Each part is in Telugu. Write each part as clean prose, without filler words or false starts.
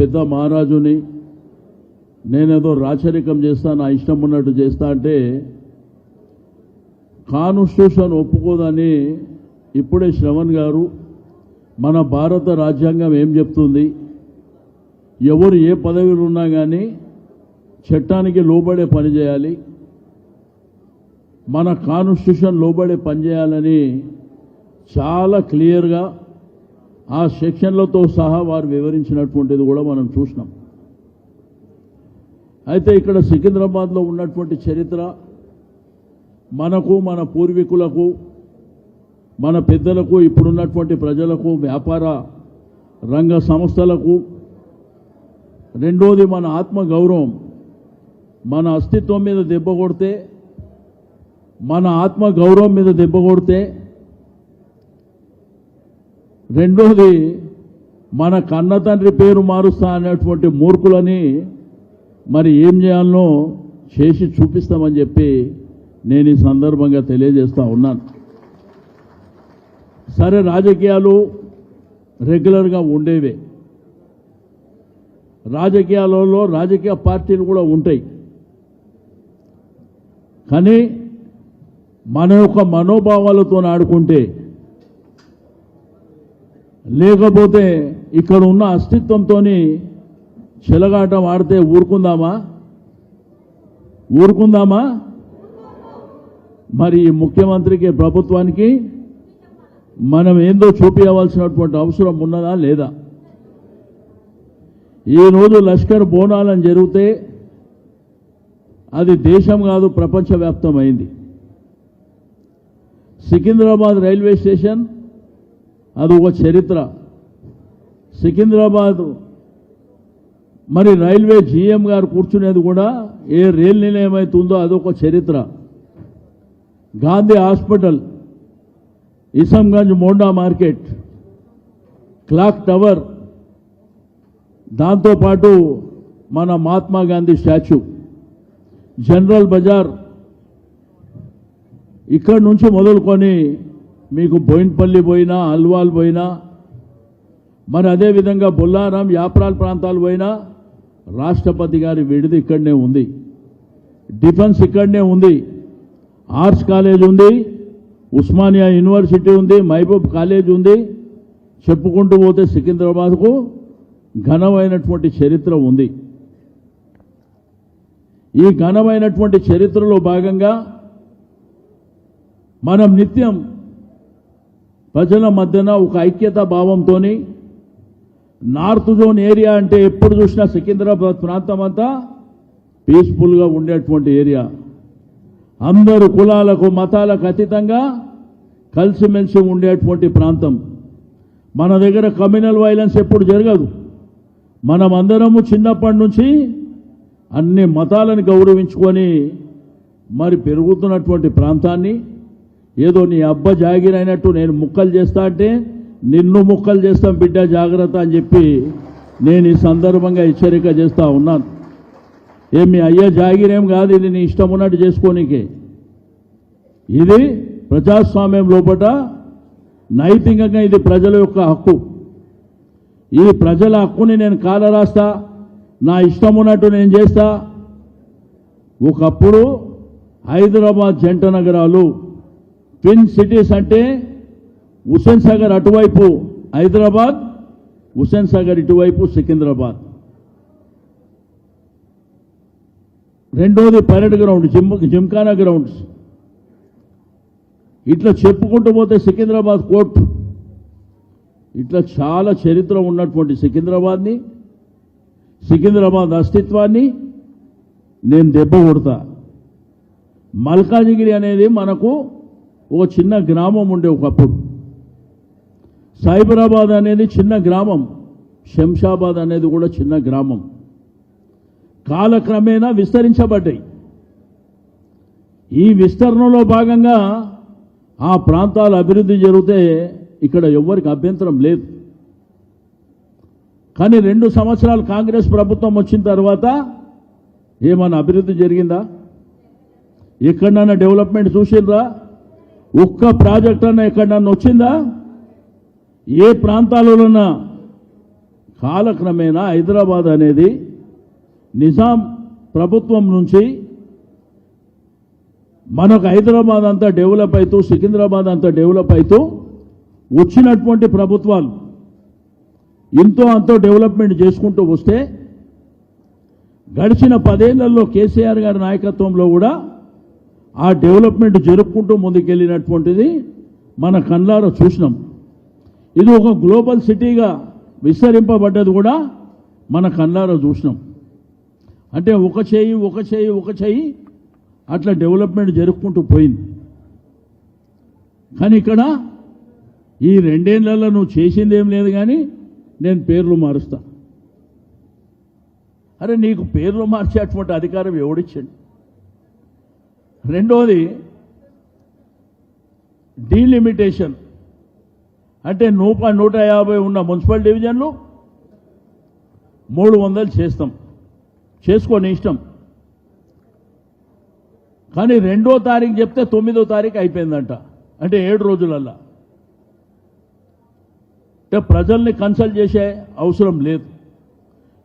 పెద్ద మహారాజుని, నేనేదో రాచరికం చేస్తా, నా ఇష్టం ఉన్నట్టు చేస్తా అంటే కాన్స్టిట్యూషన్ ఒప్పుకోదని ఇప్పుడే శ్రవణ్ గారు మన భారత రాజ్యాంగం ఏం చెప్తుంది, ఎవరు ఏ పదవిలో ఉన్నా కానీ చట్టానికి లోబడే పని చేయాలి, మన కాన్స్టిట్యూషన్ లోబడే పని చేయాలని చాలా క్లియర్గా ఆ సెక్షన్లతో సహా వారు వివరించినటువంటిది కూడా మనం చూసినాం. అయితే ఇక్కడ సికింద్రాబాద్లో ఉన్నటువంటి చరిత్ర మనకు, మన పూర్వీకులకు, మన పెద్దలకు, ఇప్పుడున్నటువంటి ప్రజలకు, వ్యాపార రంగ సంస్థలకు, రెండోది మన ఆత్మగౌరవం, మన అస్తిత్వం మీద దెబ్బ కొడితే, మన ఆత్మగౌరవం మీద దెబ్బ కొడితే, రెండోది మన కన్న తండ్రి పేరు మారుస్తా అనేటువంటి మూర్ఖులని మరి ఏం చేయాలనో చేసి చూపిస్తామని చెప్పి నేను ఈ సందర్భంగా తెలియజేస్తా ఉన్నాను. సరే, రాజకీయాలు రెగ్యులర్గా ఉండేవే, రాజకీయాలలో రాజకీయ పార్టీలు కూడా ఉంటాయి. కానీ మన యొక్క మనోభావాలతో ఆడుకుంటే, లేకపోతే ఇక్కడ ఉన్న అస్తిత్వంతో చెలగాటం ఆడితే ఊరుకుందామా? మరి ఈ ముఖ్యమంత్రికి, ప్రభుత్వానికి మనం ఏందో చూపించవలసినటువంటి అవసరం ఉన్నదా లేదా? ఈరోజు లష్కర్ బోనాలని జరిగితే అది దేశం కాదు, ప్రపంచవ్యాప్తమైంది. సికింద్రాబాద్ రైల్వే స్టేషన్ అది ఒక చరిత్ర. సికింద్రాబాద్ మరి రైల్వే జీఎం గారు కూర్చునేది కూడా ఏ రైల్ నిలయం అవుతుందో అదొక చరిత్ర. Gandhi hospital, Isamganj Monda market, clock tower, దాంతోపాటు మన Mahatma Gandhi statue, general bazaar, ఇక్కడి నుంచి మొదలుకొని మీకు బోయిన్పల్లి పోయినా, అల్వాల్ పోయినా, మరి అదేవిధంగా బొల్లారం, యాప్రాల్ ప్రాంతాలు పోయినా రాష్ట్రపతి గారి విడిది ఇక్కడనే ఉంది, డిఫెన్స్ ఇక్కడనే ఉంది, ఆర్ట్స్ కాలేజ్ ఉంది, ఉస్మానియా యూనివర్సిటీ ఉంది, మహబూబ్ కాలేజ్ ఉంది. చెప్పుకుంటూ పోతే సికింద్రాబాద్కు ఘనమైనటువంటి చరిత్ర ఉంది. ఈ ఘనమైనటువంటి చరిత్రలో భాగంగా మనం నిత్యం ప్రజల మధ్యన ఒక ఐక్యతా భావంతో, నార్త్ జోన్ ఏరియా అంటే ఎప్పుడు చూసినా సికింద్రాబాద్ ప్రాంతం అంతా పీస్ఫుల్గా ఉండేటువంటి ఏరియా, అందరూ కులాలకు మతాలకు అతీతంగా కలిసిమెలిసి ఉండేటువంటి ప్రాంతం. మన దగ్గర కమ్యూనల్ వైలెన్స్ ఎప్పుడు జరగదు. మనం అందరము చిన్నప్పటి నుంచి అన్ని మతాలను గౌరవించుకొని మరి పెరుగుతున్నటువంటి ప్రాంతాన్ని ఏదో నీ అబ్బ జాగిరైనట్టు నేను ముక్కలు చేస్తా అంటే నిన్ను ముక్కలు చేస్తాం బిడ్డ, జాగ్రత్త అని చెప్పి నేను ఈ సందర్భంగా హెచ్చరిక చేస్తా ఉన్నాను. ఏమి అయ్యే జాగిరేం కాదు, ఇది నీ ఇష్టం ఉన్నట్టు చేసుకోనికే. ఇది ప్రజాస్వామ్యం లోపల నైతికంగా ఇది ప్రజల యొక్క హక్కు. ఈ ప్రజల హక్కుని నేను కాలరాస్తా, నా ఇష్టం ఉన్నట్టు నేను చేస్తా. ఒకప్పుడు హైదరాబాద్ జంట నగరాలు, ట్విన్ సిటీస్ అంటే హుస్సేన్ సాగర్ అటువైపు హైదరాబాద్, హుస్సేన్ సాగర్ ఇటువైపు సికింద్రాబాద్. రెండోది పరేడ్ గ్రౌండ్, జిమ్ఖానా గ్రౌండ్స్. ఇట్లా చెప్పుకుంటూ పోతే సికింద్రాబాద్ కోర్టు, ఇట్లా చాలా చరిత్ర ఉన్నటువంటి సికింద్రాబాద్ని, సికింద్రాబాద్ అస్తిత్వాన్ని నేను దెబ్బ కొడతా. మల్కాజిగిరి అనేది మనకు ఒక చిన్న గ్రామం ఉండే ఒకప్పుడు. సైబరాబాద్ అనేది చిన్న గ్రామం, శంషాబాద్ అనేది కూడా చిన్న గ్రామం. కాలక్రమేణా విస్తరించబడ్డాయి. ఈ విస్తరణలో భాగంగా ఆ ప్రాంతాల అభివృద్ధి జరిగితే ఇక్కడ ఎవ్వరికి అభ్యంతరం లేదు. కానీ 2 సంవత్సరాలు కాంగ్రెస్ ప్రభుత్వం వచ్చిన తర్వాత ఏమన్నా అభివృద్ధి జరిగిందా? ఎక్కడన్నా డెవలప్మెంట్ చూసిండ్రా? ఒక్క ప్రాజెక్ట్ అన్నా ఎక్కడన్నా వచ్చిందా? ఏ ప్రాంతాలలోనా కాలక్రమేణా హైదరాబాద్ అనేది నిజాం ప్రభుత్వం నుంచి మనకు హైదరాబాద్ అంతా డెవలప్ అవుతూ సికింద్రాబాద్ అంతా డెవలప్ అవుతూ వచ్చినటువంటి ప్రభుత్వాలు ఇంతో అంతో డెవలప్మెంట్ చేసుకుంటూ వస్తే గడిచిన 10 ఏళ్లలో కేసీఆర్ గారి నాయకత్వంలో కూడా ఆ డెవలప్మెంట్ జరుపుకుంటూ ముందుకెళ్ళినటువంటిది మన కళ్ళారా చూసినాం. ఇది ఒక గ్లోబల్ సిటీగా విస్తరింపబడ్డది కూడా మన కళ్ళారా చూసినాం. అంటే ఒక చేయి అట్లా డెవలప్మెంట్ జరుపుకుంటూ పోయింది. కానీ ఇక్కడ ఈ 2 ఏళ్లలో నువ్వు చేసింది ఏం లేదు, కానీ నేను పేర్లు మారుస్తా. అరే నీకు పేర్లు మార్చేటువంటి అధికారం ఎవడిచ్చాడు? రెండోది డీలిమిటేషన్, అంటే 150 ఉన్న మున్సిపల్ డివిజన్లు 300 చేస్తాం, చేసుకోని ఇష్టం. కానీ 2వ తారీఖు చెప్తే 9వ తారీఖు అయిపోయిందంట, అంటే 7 రోజులల్లా. అంటే ప్రజల్ని కన్సల్ట్ చేసే అవసరం లేదు,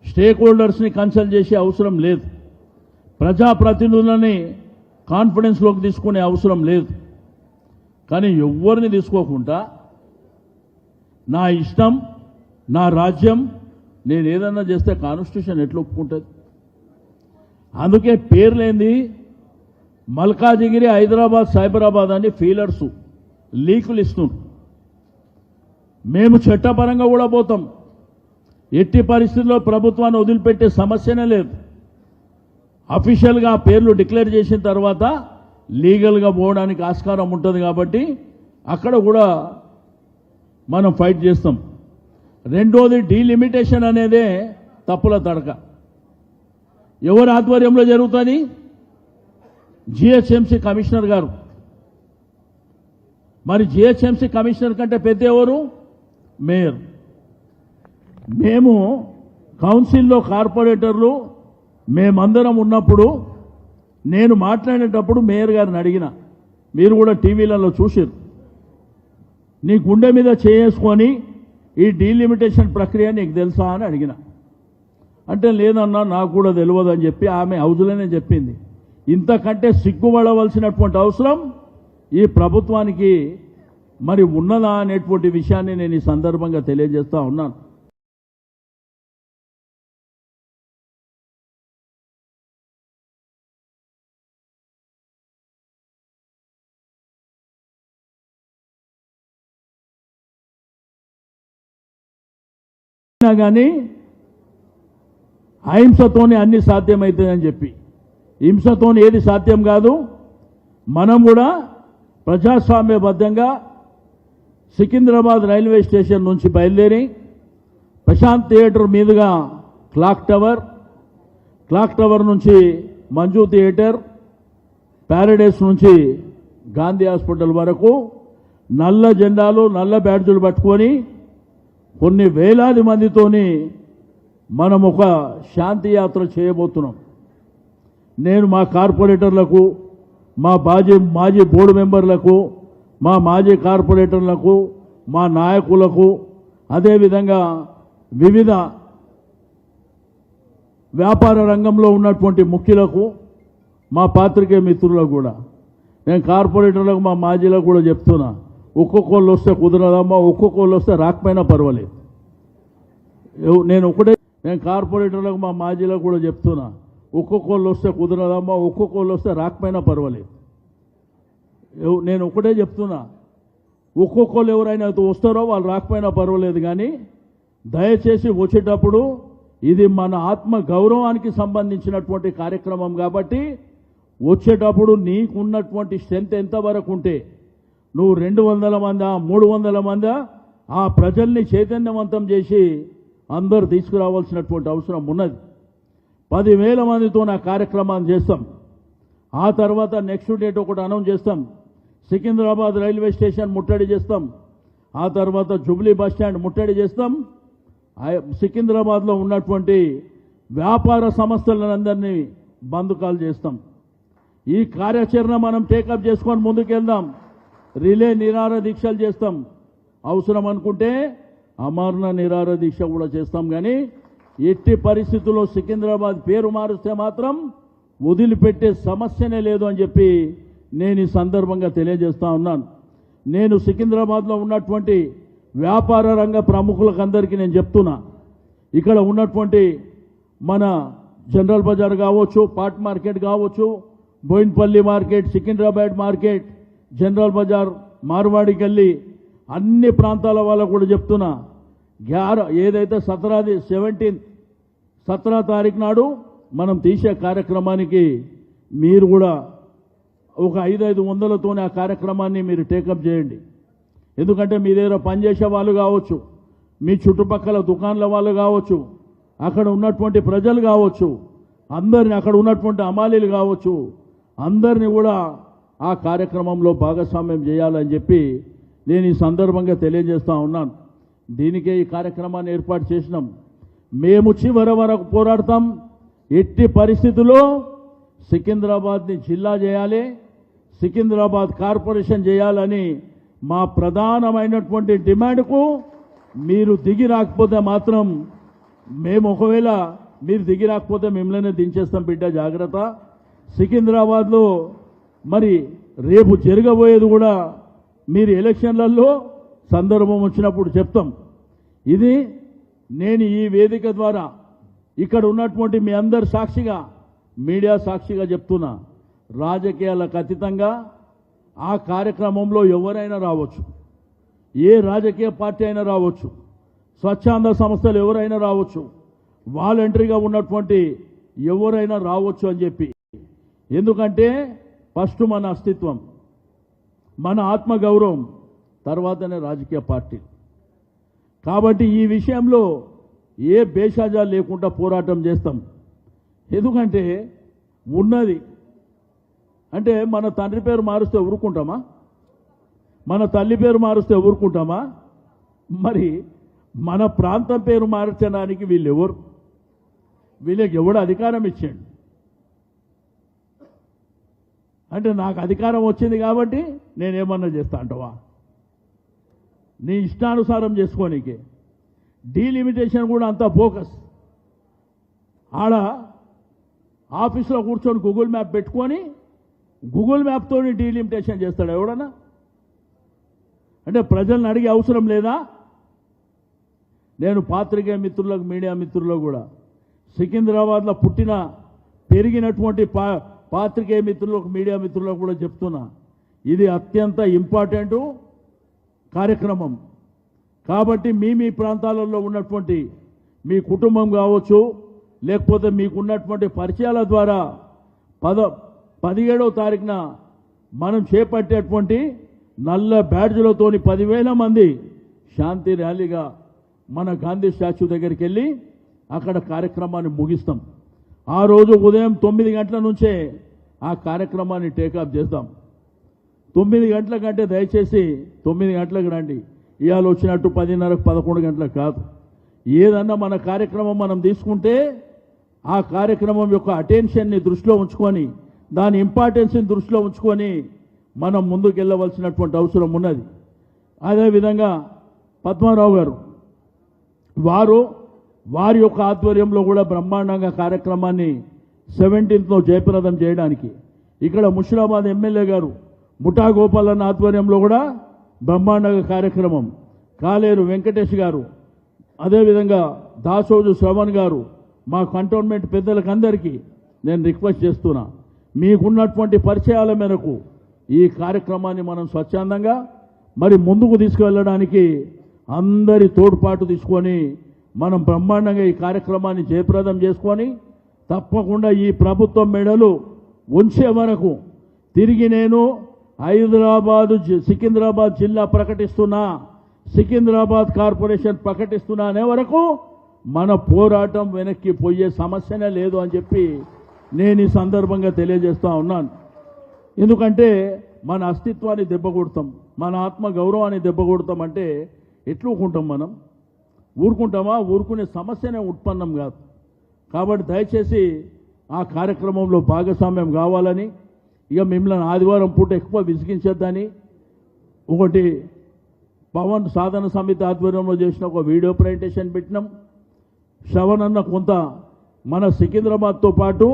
స్టేక్ హోల్డర్స్ని కన్సల్ట్ చేసే అవసరం లేదు, ప్రజాప్రతినిధులని కాన్ఫిడెన్స్లోకి తీసుకునే అవసరం లేదు. కానీ ఎవరిని తీసుకోకుండా నా ఇష్టం, నా రాజ్యం, నేను ఏదన్నా చేస్తే కాన్స్టిట్యూషన్ ఎట్లా ఒప్పుకుంటుంది? అందుకే పేర్లేంది మల్కాజిగిరి, హైదరాబాద్, సైబరాబాద్ అని ఫీలర్సు లీకులు ఇస్తున్నారు. మేము చట్టపరంగా కూడా పోతాం. ఎట్టి పరిస్థితుల్లో ప్రభుత్వాన్ని వదిలిపెట్టే సమస్యనే లేదు. అఫీషియల్గా పేర్లు డిక్లేర్ చేసిన తర్వాత లీగల్గా పోవడానికి ఆస్కారం ఉంటుంది కాబట్టి అక్కడ కూడా మనం ఫైట్ చేస్తాం. రెండోది డీలిమిటేషన్ అనేదే తప్పుల తడక. ఎవరి ఆధ్వర్యంలో జరుగుతుంది? జిహెచ్ఎంసీ కమిషనర్ గారు. మరి జిహెచ్ఎంసీ కమిషనర్ కంటే పెద్ద ఎవరు? మేయర్. మేము కౌన్సిల్లో కార్పొరేటర్లు మేమందరం ఉన్నప్పుడు నేను మాట్లాడేటప్పుడు మేయర్ గారిని అడిగిన, మీరు కూడా టీవీలలో చూసారు, నీ గుండె మీద చేసుకొని ఈ డీలిమిటేషన్ ప్రక్రియ నీకు తెలుసా అని అడిగిన. అంటే లేదన్నా నాకు కూడా తెలియదు అని చెప్పి ఆమె హౌజులోనే చెప్పింది. ఇంతకంటే సిగ్గుపడవలసినటువంటి అవసరం ఈ ప్రభుత్వానికి మరి ఉన్నదా అనేటువంటి విషయాన్ని నేను ఈ సందర్భంగా తెలియజేస్తా ఉన్నాను. కానీ అహింసతోనే అన్ని సాధ్యమవుతాయని చెప్పి, హింసతోనే ఏది సాధ్యం కాదు. మనం కూడా ప్రజాస్వామ్యబద్ధంగా సికింద్రాబాద్ రైల్వే స్టేషన్ నుంచి బయలుదేరి ప్రశాంత్ థియేటర్ మీదుగా క్లాక్ టవర్ నుంచి మంజు థియేటర్, ప్యారడైస్ నుంచి గాంధీ హాస్పిటల్ వరకు నల్ల జెండాలు, నల్ల బ్యాడ్జులు పట్టుకొని కొన్ని వేలాది మందితోని మనం ఒక శాంతి యాత్ర చేయబోతున్నాం. నేను మా కార్పొరేటర్లకు, మా మాజీ బోర్డు మెంబర్లకు, మా మాజీ కార్పొరేటర్లకు, మా నాయకులకు, అదేవిధంగా వివిధ వ్యాపార రంగంలో ఉన్నటువంటి ముఖ్యులకు, మా పాత్రికేయ మిత్రులకు కూడా, నేను కార్పొరేటర్లకు, మా మాజీలకు కూడా చెప్తున్నా, ఒక్కొక్కళ్ళు వస్తే కుదరదమ్మా, ఒక్కొక్కళ్ళు వస్తే రాకపోయినా పర్వాలేదు. నేను కార్పొరేటర్లకు, మా మాజీలకు కూడా చెప్తున్నా, ఒక్కొక్కళ్ళు వస్తే కుదరదమ్మా, ఒక్కొక్కళ్ళు వస్తే రాకపోయినా పర్వాలేదు. నేను ఒకటే చెప్తున్నా, ఒక్కొక్కళ్ళు ఎవరైనా వస్తారో వాళ్ళు రాకపోయినా పర్వాలేదు, కానీ దయచేసి వచ్చేటప్పుడు ఇది మన ఆత్మ గౌరవానికి సంబంధించినటువంటి కార్యక్రమం కాబట్టి వచ్చేటప్పుడు నీకున్నటువంటి స్ట్రెంత్ ఎంతవరకు ఉంటే, నువ్వు 200 మందా 300 మందా, ఆ ప్రజల్ని చైతన్యవంతం చేసి అందరూ తీసుకురావాల్సినటువంటి అవసరం ఉన్నది. 10,000 మందితో నా కార్యక్రమాన్ని చేస్తాం. ఆ తర్వాత నెక్స్ట్ డేట్ ఒకటి అనౌన్స్ చేస్తాం. సికింద్రాబాద్ రైల్వే స్టేషన్ ముట్టడి చేస్తాం. ఆ తర్వాత జూబ్లీ బస్ స్టాండ్ ముట్టడి చేస్తాం. సికింద్రాబాద్లో ఉన్నటువంటి వ్యాపార సంస్థలందరినీ బంధకాలు చేస్తాం. ఈ కార్యాచరణ మనం టేకప్ చేసుకొని ముందుకెళ్దాం. రిలే నిరాహార దీక్షలు చేస్తాం. అవసరం అనుకుంటే అమరణ నిరాహార దీక్ష కూడా చేస్తాం. కానీ ఎట్టి పరిస్థితుల్లో సికింద్రాబాద్ పేరు మారుస్తే మాత్రం వదిలిపెట్టే సమస్యనే లేదు అని చెప్పి నేను ఈ సందర్భంగా తెలియజేస్తా ఉన్నాను. నేను సికింద్రాబాద్లో ఉన్నటువంటి వ్యాపార రంగ ప్రముఖులకు అందరికీ నేను చెప్తున్నా, ఇక్కడ ఉన్నటువంటి మన జనరల్ బజార్ కావచ్చు, పాట్ మార్కెట్ కావచ్చు, Boinpally market, Secunderabad market, general bazaar, Marwadi Galli, అన్ని ప్రాంతాల వాళ్ళకు కూడా చెప్తున్నా, ఏదైతే 17 తారీఖు నాడు మనం తీసే కార్యక్రమానికి మీరు కూడా ఒక 500-500తోనే ఆ కార్యక్రమాన్ని మీరు టేకప్ చేయండి. ఎందుకంటే మీ దగ్గర పనిచేసే వాళ్ళు కావచ్చు, మీ చుట్టుపక్కల దుకాణాల వాళ్ళు కావచ్చు, అక్కడ ఉన్నటువంటి ప్రజలు కావచ్చు, అందరిని అక్కడ ఉన్నటువంటి అమాలీలు కావచ్చు, అందరినీ కూడా ఆ కార్యక్రమంలో భాగస్వామ్యం చేయాలని చెప్పి నేను ఈ సందర్భంగా తెలియజేస్తా ఉన్నాను. దీనికే ఈ కార్యక్రమాన్ని ఏర్పాటు చేసినాం. మేము చివరి వరకు పోరాడతాం. ఎట్టి పరిస్థితుల్లో సికింద్రాబాద్ని జిల్లా చేయాలి, సికింద్రాబాద్ కార్పొరేషన్ చేయాలని మా ప్రధానమైనటువంటి డిమాండ్కు మీరు దిగి రాకపోతే మాత్రం మేము, ఒకవేళ మీరు దిగి రాకపోతే మిమ్మల్ని దించేస్తాం బిడ్డ, జాగ్రత్త. సికింద్రాబాద్లో మరి రేపు జరగబోయేది కూడా మీరు ఎలక్షన్లలో సందర్భం వచ్చినప్పుడు చెప్తాం. ఇది నేను ఈ వేదిక ద్వారా ఇక్కడ ఉన్నటువంటి మీ అందరి సాక్షిగా, మీడియా సాక్షిగా చెప్తున్నా, రాజకీయాలకు అతీతంగా ఆ కార్యక్రమంలో ఎవరైనా రావచ్చు, ఏ రాజకీయ పార్టీ అయినా రావచ్చు, స్వచ్ఛంద సంస్థలు ఎవరైనా రావచ్చు, వాలంటరీగా ఉన్నటువంటి ఎవరైనా రావచ్చు అని చెప్పి. ఎందుకంటే ఫస్ట్ మన అస్తిత్వం, మన ఆత్మగౌరవం, తర్వాతనే రాజకీయ పార్టీ. కాబట్టి ఈ విషయంలో ఏ భేషజాలు లేకుండా పోరాటం చేస్తాం. ఎందుకంటే ఉన్నది అంటే మన తండ్రి పేరు మారుస్తే ఊరుకుంటామా? మన తల్లి పేరు మారుస్తే ఊరుకుంటామా? మరి మన ప్రాంతం పేరు మార్చడానికి వీళ్ళెవరు? వీళ్ళకి ఎవడు అధికారం ఇచ్చాడు? అంటే నాకు అధికారం వచ్చింది కాబట్టి నేనేమన్నా చేస్తా అంటవా? నీ ఇష్టానుసారం చేసుకోనీకే. డీలిమిటేషన్ కూడా అంత ఫోకస్. ఆడ ఆఫీస్లో కూర్చొని గూగుల్ మ్యాప్ పెట్టుకొని గూగుల్ మ్యాప్తో డీలిమిటేషన్ చేస్తాడు ఎవడన్నా? అంటే ప్రజలను అడిగే అవసరం లేదా? నేను పాత్రికేయ మిత్రులకు, మీడియా మిత్రులకు కూడా, సికింద్రాబాద్లో పుట్టిన పెరిగినటువంటి పాత్రికేయ మిత్రులకు, మీడియా మిత్రులకు కూడా చెప్తున్నా, ఇది అత్యంత ఇంపార్టెంటు కార్యక్రమం. కాబట్టి మీ ప్రాంతాలలో ఉన్నటువంటి మీ కుటుంబం కావచ్చు, లేకపోతే మీకున్నటువంటి పరిచయాల ద్వారా 17వ తారీఖున మనం చేపట్టేటువంటి నల్ల బ్యాడ్జ్లతోని 10,000 మంది శాంతి ర్యాలీగా మన గాంధీ స్టాచ్యూ దగ్గరికి వెళ్ళి అక్కడ కార్యక్రమాన్ని ముగిస్తాం. ఆ రోజు ఉదయం 9 గంటల నుంచే ఆ కార్యక్రమాన్ని టేకప్ చేద్దాం. 9 గంటల కంటే దయచేసి 9 గంటలకు రండి. ఇవాళ వచ్చినట్టు 10:30, 11 గంటలకు కాదు. ఏదన్నా మన కార్యక్రమం మనం తీసుకుంటే ఆ కార్యక్రమం యొక్క అటెన్షన్ని దృష్టిలో ఉంచుకొని, దాని ఇంపార్టెన్స్ని దృష్టిలో ఉంచుకొని మనం ముందుకు వెళ్ళవలసినటువంటి అవసరం ఉన్నది. అదేవిధంగా పద్మారావు గారు వారి యొక్క ఆధ్వర్యంలో కూడా బ్రహ్మాండంగా కార్యక్రమాన్ని 17th జయప్రదం చేయడానికి, ఇక్కడ ముషిరాబాద్ ఎమ్మెల్యే గారు ముఠా గోపాలన్న ఆధ్వర్యంలో కూడా బ్రహ్మాండంగా కార్యక్రమం, కాలేరు వెంకటేష్ గారు, అదేవిధంగా దాసోజు శ్రవణ్ గారు, మా కంటోన్మెంట్ పెద్దలకు అందరికీ నేను రిక్వెస్ట్ చేస్తున్నా, మీకున్నటువంటి పరిచయాల మేరకు ఈ కార్యక్రమాన్ని మనం స్వచ్ఛందంగా మరి ముందుకు తీసుకువెళ్ళడానికి అందరి తోడ్పాటు తీసుకొని మనం బ్రహ్మాండంగా ఈ కార్యక్రమాన్ని జయప్రదం చేసుకొని, తప్పకుండా ఈ ప్రభుత్వం మెడలు ఉంచే వరకు తిరిగి నేను సికింద్రాబాద్ జిల్లా ప్రకటిస్తున్నా, సికింద్రాబాద్ కార్పొరేషన్ ప్రకటిస్తున్నా అనే వరకు మన పోరాటం వెనక్కి పోయే సమస్యనే లేదు అని చెప్పి నేను ఈ సందర్భంగా తెలియజేస్తా ఉన్నాను. ఎందుకంటే మన అస్తిత్వాన్ని దెబ్బకొడతాం, మన ఆత్మ గౌరవాన్ని దెబ్బకొడతాం అంటే ఎట్లుకుంటాం? మనం ఊరుకుంటామా? ఊరుకునే సమస్యనే ఉత్పన్నం కాదు. కాబట్టి దయచేసి ఆ కార్యక్రమంలో భాగస్వామ్యం కావాలని, ఇక మిమ్మల్ని ఆదివారం పూట ఎక్కువ విసిగించేద్దని, ఒకటి పవన్ సాధన సమితి ఆధ్వర్యంలో చేసిన ఒక వీడియో ప్రజెంటేషన్ పెట్టినాం. శ్రవణ్ అన్న కొంత మన సికింద్రాబాద్తో పాటు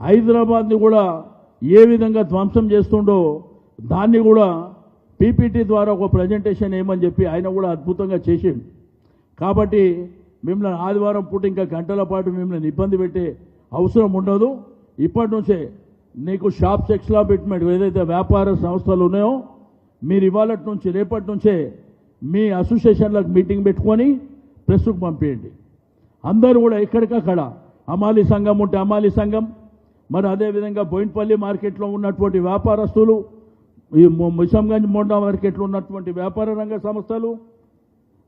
హైదరాబాద్ని కూడా ఏ విధంగా ధ్వంసం చేస్తుండో దాన్ని కూడా పీపీటీ ద్వారా ఒక ప్రజెంటేషన్ ఏమని చెప్పి ఆయన కూడా అద్భుతంగా చేసిండు. కాబట్టి మిమ్మల్ని ఆదివారం పూట ఇంకా గంటల పాటు మిమ్మల్ని ఇబ్బంది పెట్టే అవసరం ఉండదు. ఇప్పటి నుంచే నీకు షాప్స్ ఎక్స్లాబిట్మెంట్ ఏదైతే వ్యాపార సంస్థలు ఉన్నాయో మీరు ఇవాళ నుంచి రేపటి నుంచే మీ అసోసియేషన్లకు మీటింగ్ పెట్టుకొని ప్రెస్కు పంపించండి. అందరూ కూడా ఎక్కడికక్కడ అమాలి సంఘం ఉంటే అమాలి సంఘం, మరి అదేవిధంగా బోయిన్పల్లి మార్కెట్లో ఉన్నటువంటి వ్యాపారస్తులు, ఈ మిషంగంజ్ మోండా మార్కెట్లో ఉన్నటువంటి వ్యాపార రంగ సంస్థలు,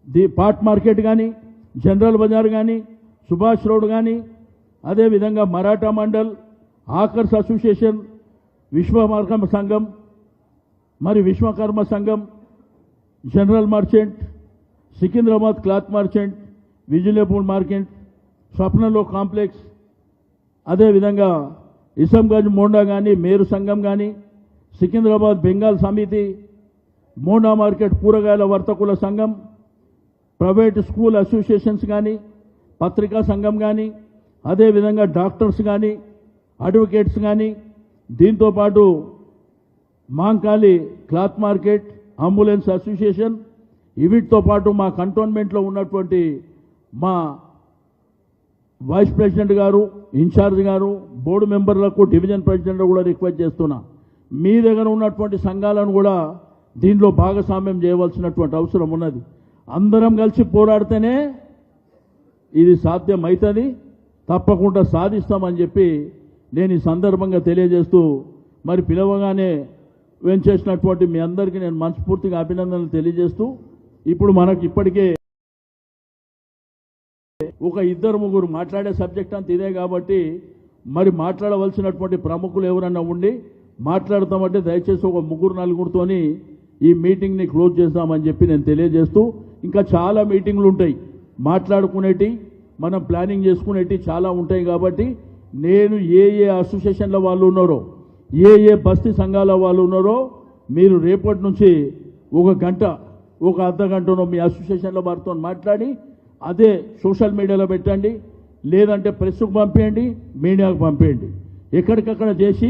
ది పాట్ మార్కెట్ కానీ, జనరల్ బజార్ కానీ, సుభాష్ రోడ్ కానీ, అదేవిధంగా మరాఠా మండల్, ఆకర్స్ అసోసియేషన్, విశ్వకర్మ సంఘం, మరి విశ్వకర్మ సంఘం, general merchant, Secunderabad cloth merchant, విజిలేపూర్ మార్కెట్, స్వప్నలో కాంప్లెక్స్, అదేవిధంగా ఇసంగంజ్ మోండా కానీ, మేరు సంఘం కానీ, సికింద్రాబాద్ బెంగాల్ సమితి, మోండా మార్కెట్ కూరగాయల వర్తకుల సంఘం, ప్రైవేట్ స్కూల్ అసోసియేషన్స్ కానీ, పత్రికా సంఘం కానీ, అదేవిధంగా డాక్టర్స్ కానీ, అడ్వకేట్స్ కానీ, దీంతోపాటు Mankali cloth market, ambulance association, వీటితో పాటు మా కంటోన్మెంట్లో ఉన్నటువంటి మా వైస్ ప్రెసిడెంట్ గారు, ఇన్ఛార్జ్ గారు, బోర్డు మెంబర్లకు, డివిజన్ ప్రెసిడెంట్ కూడా రిక్వెస్ట్ చేస్తున్నా, మీ దగ్గర ఉన్నటువంటి సంఘాలను కూడా దీనిలో భాగస్వామ్యం చేయవలసినటువంటి అవసరం ఉన్నది. అందరం కలిసి పోరాడితేనే ఇది సాధ్యమవుతుంది, తప్పకుండా సాధిస్తామని చెప్పి నేను ఈ సందర్భంగా తెలియజేస్తూ, మరి పిలవగానే వెంచేసినటువంటి మీ అందరికీ నేను మనస్ఫూర్తిగా అభినందనలు తెలియజేస్తూ, ఇప్పుడు మనకి ఇప్పటికే ఒక ఇద్దరు ముగ్గురు మాట్లాడే సబ్జెక్ట్ అంత ఇదే కాబట్టి మరి మాట్లాడవలసినటువంటి ప్రముఖులు ఎవరన్నా ఉండి మాట్లాడతామంటే దయచేసి ఒక ముగ్గురు నలుగురితోని ఈ మీటింగ్ని క్లోజ్ చేద్దామని చెప్పి నేను తెలియజేస్తూ, ఇంకా చాలా మీటింగ్లు ఉంటాయి మాట్లాడుకునేటి, మనం ప్లానింగ్ చేసుకునేటి చాలా ఉంటాయి. కాబట్టి నేను ఏ అసోసియేషన్ల వాళ్ళు ఉన్నారో, ఏ బస్తీ సంఘాల వాళ్ళు ఉన్నారో మీరు రేపటి నుంచి ఒక గంట, ఒక అర్ధ గంటనో మీ అసోసియేషన్ల వారితో మాట్లాడి అదే సోషల్ మీడియాలో పెట్టండి, లేదంటే ప్రెస్కు పంపేయండి, మీడియాకు పంపేయండి. ఎక్కడికక్కడ చేసి,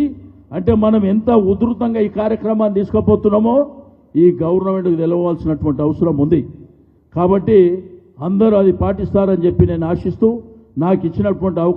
అంటే మనం ఎంత ఉధృతంగా ఈ కార్యక్రమాన్ని తీసుకుపోతున్నామో ఈ గవర్నమెంట్కి తెలవాల్సినటువంటి అవసరం ఉంది. కాబట్టి అందరూ అది పాటిస్తారని చెప్పి నేను ఆశిస్తూ, నాకు ఇచ్చినటువంటి అవకాశం